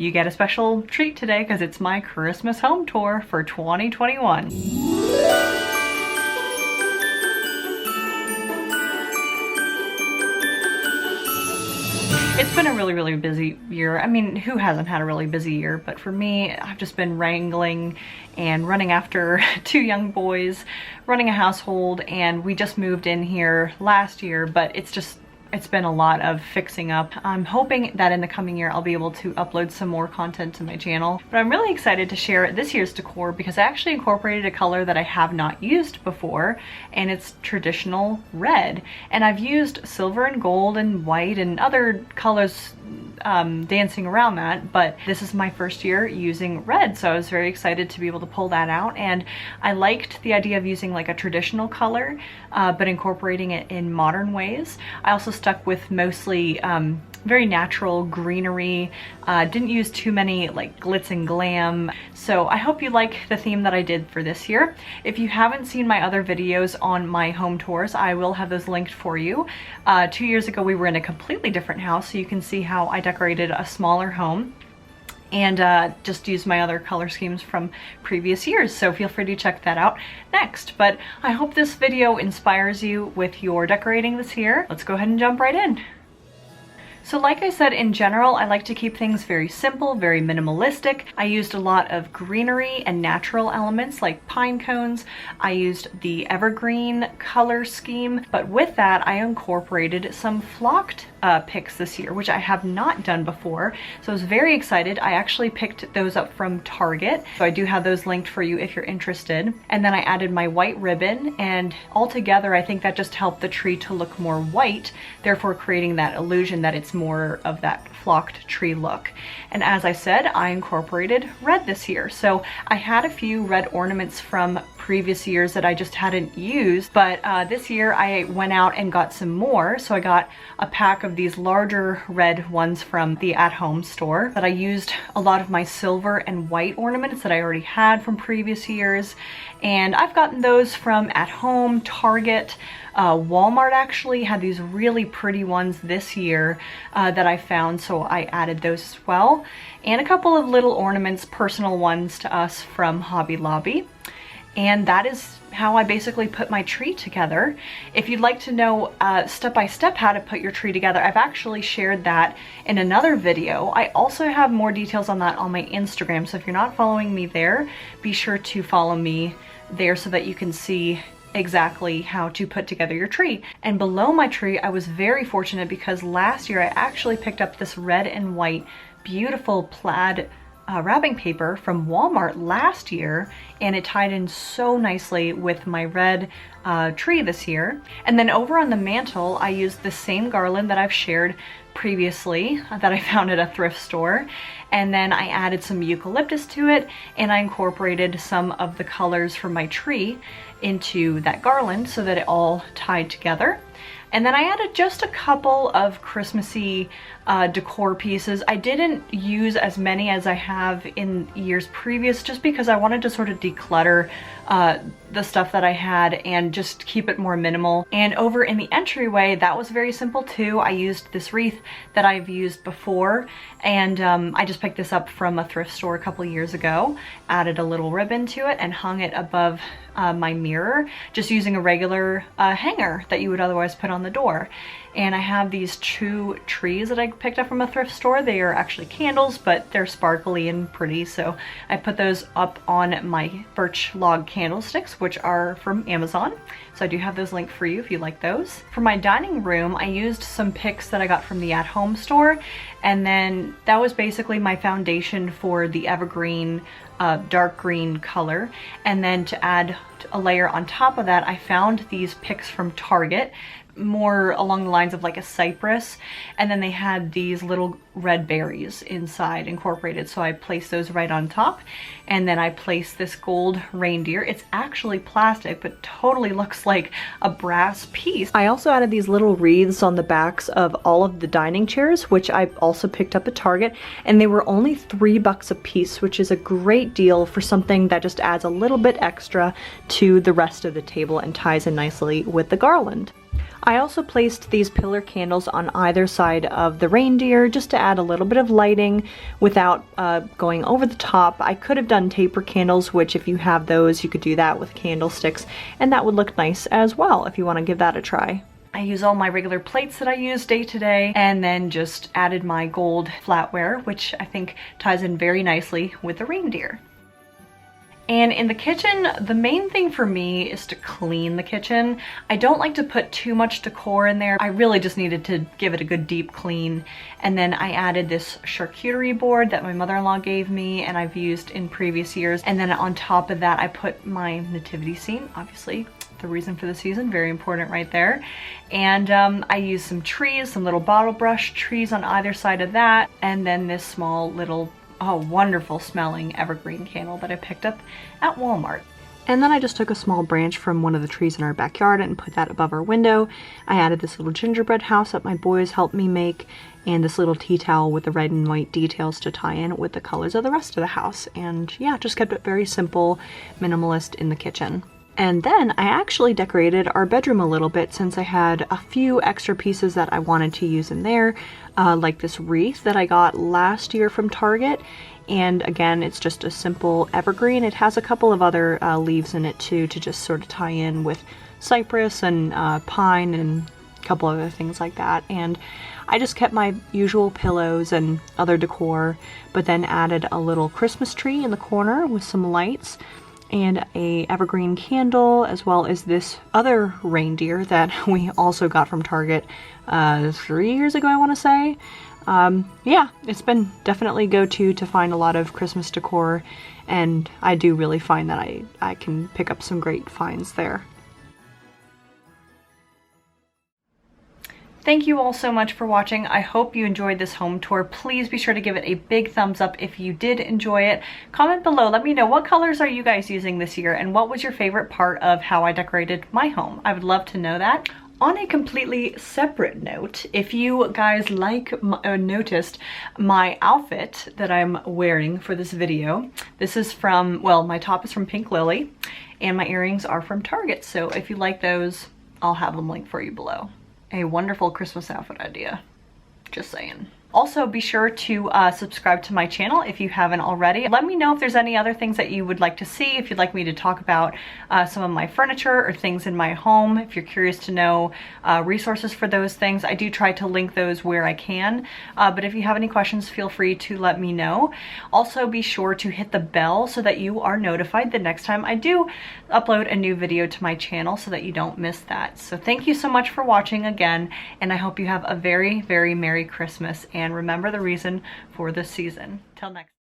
you get a special treat today because it's my Christmas home tour for 2021. It's been a really busy year. I mean, who hasn't had a really busy year? But for me, I've just been wrangling and running after 2 young boys, running a household, and we just moved in here last year, but it's been a lot of fixing up. I'm hoping that in the coming year I'll be able to upload some more content to my channel. But I'm really excited to share this year's decor because I actually incorporated a color that I have not used before, and it's traditional red. And I've used silver and gold and white and other colors dancing around that, but this is my first year using red, so I was very excited to be able to pull that out. And I liked the idea of using like a traditional color but incorporating it in modern ways. I also stuck with mostly very natural greenery, didn't use too many like glitz and glam. So I hope you like the theme that I did for this year. If you haven't seen my other videos on my home tours, I will have those linked for you. 2 years ago we were in a completely different house, so you can see how I decorated a smaller home and just use my other color schemes from previous years, so feel free to check that out next. But I hope this video inspires you with your decorating this year. Let's go ahead and jump right in. So like I said, in general, I like to keep things very simple, very minimalistic. I used a lot of greenery and natural elements like pine cones. I used the evergreen color scheme, but with that I incorporated some flocked picks this year, which I have not done before. So I was very excited. I actually picked those up from Target. So I do have those linked for you if you're interested. And then I added my white ribbon, and altogether I think that just helped the tree to look more white, therefore creating that illusion that it's more of that flocked tree look. And as I said, I incorporated red this year. So I had a few red ornaments from previous years that I just hadn't used, but this year I went out and got some more. So I got a pack of these larger red ones from the at-home store, but I used a lot of my silver and white ornaments that I already had from previous years. And I've gotten those from At Home, Target, Walmart actually had these really pretty ones this year that I found, so I added those as well. And a couple of little ornaments, personal ones to us from Hobby Lobby. And that is how I basically put my tree together. If you'd like to know step by step how to put your tree together, I've actually shared that in another video. I also have more details on that on my Instagram, so if you're not following me there, be sure to follow me there so that you can see exactly how to put together your tree. And below my tree, I was very fortunate because last year I actually picked up this red and white beautiful plaid wrapping paper from Walmart last year, and it tied in so nicely with my red tree this year. And then over on the mantle, I used the same garland that I've shared previously that I found at a thrift store, and then I added some eucalyptus to it, and I incorporated some of the colors from my tree into that garland so that it all tied together. And then I added just a couple of Christmassy decor pieces. I didn't use as many as I have in years previous just because I wanted to sort of declutter the stuff that I had and just keep it more minimal. And over in the entryway, that was very simple too. I used this wreath that I've used before, and I just picked this up from a thrift store a couple years ago, added a little ribbon to it and hung it above my mirror, just using a regular hanger that you would otherwise put on the door. And I have these 2 trees that I picked up from a thrift store. They are actually candles, but they're sparkly and pretty, so I put those up on my birch log candlesticks, which are from Amazon. So I do have those linked for you if you like those. For my dining room, I used some picks that I got from the At Home store, and then that was basically my foundation for the evergreen dark green color. And then to add a layer on top of that, I found these picks from Target, more along the lines of like a cypress, and then they had these little red berries inside incorporated, so I placed those right on top. And then I placed this gold reindeer. It's actually plastic but totally looks like a brass piece. I also added these little wreaths on the backs of all of the dining chairs, which I also picked up at Target, and they were only $3 a piece, which is a great deal for something that just adds a little bit extra to the rest of the table and ties in nicely with the garland. I also placed these pillar candles on either side of the reindeer just to add a little bit of lighting without going over the top. I could have done taper candles, which if you have those, you could do that with candlesticks, and that would look nice as well if you want to give that a try. I use all my regular plates that I use day to day, and then just added my gold flatware, which I think ties in very nicely with the reindeer. And in the kitchen, the main thing for me is to clean the kitchen. I don't like to put too much decor in there. I really just needed to give it a good deep clean. And then I added this charcuterie board that my mother-in-law gave me and I've used in previous years. And then on top of that, I put my nativity scene, obviously the reason for the season, very important right there. And I used some trees, some little bottle brush trees on either side of that. And then this small little wonderful smelling evergreen candle that I picked up at Walmart. And then I just took a small branch from one of the trees in our backyard and put that above our window. I added this little gingerbread house that my boys helped me make, and this little tea towel with the red and white details to tie in with the colors of the rest of the house. And yeah, just kept it very simple, minimalist in the kitchen. And then I actually decorated our bedroom a little bit since I had a few extra pieces that I wanted to use in there, like this wreath that I got last year from Target. And again, it's just a simple evergreen. It has a couple of other leaves in it too to just sort of tie in with cypress and pine and a couple other things like that. And I just kept my usual pillows and other decor, but then added a little Christmas tree in the corner with some lights and a evergreen candle, as well as this other reindeer that we also got from Target 3 years ago, I want to say. Yeah, it's been definitely go-to to find a lot of Christmas decor, and I do really find that I can pick up some great finds there. Thank you all so much for watching. I hope you enjoyed this home tour. Please be sure to give it a big thumbs up if you did enjoy it. Comment below, let me know what colors are you guys using this year and what was your favorite part of how I decorated my home. I would love to know that. On a completely separate note, if you guys noticed my outfit that I'm wearing for this video, this is from, well, my top is from Pink Lily and my earrings are from Target. So if you like those, I'll have them linked for you below. A wonderful Christmas outfit idea, just saying. Also, be sure to subscribe to my channel if you haven't already. Let me know if there's any other things that you would like to see, if you'd like me to talk about some of my furniture or things in my home. If you're curious to know resources for those things, I do try to link those where I can. But if you have any questions, feel free to let me know. Also, be sure to hit the bell so that you are notified the next time I do upload a new video to my channel so that you don't miss that. So thank you so much for watching again, and I hope you have a very, very Merry Christmas. And remember the reason for this season. Till next time.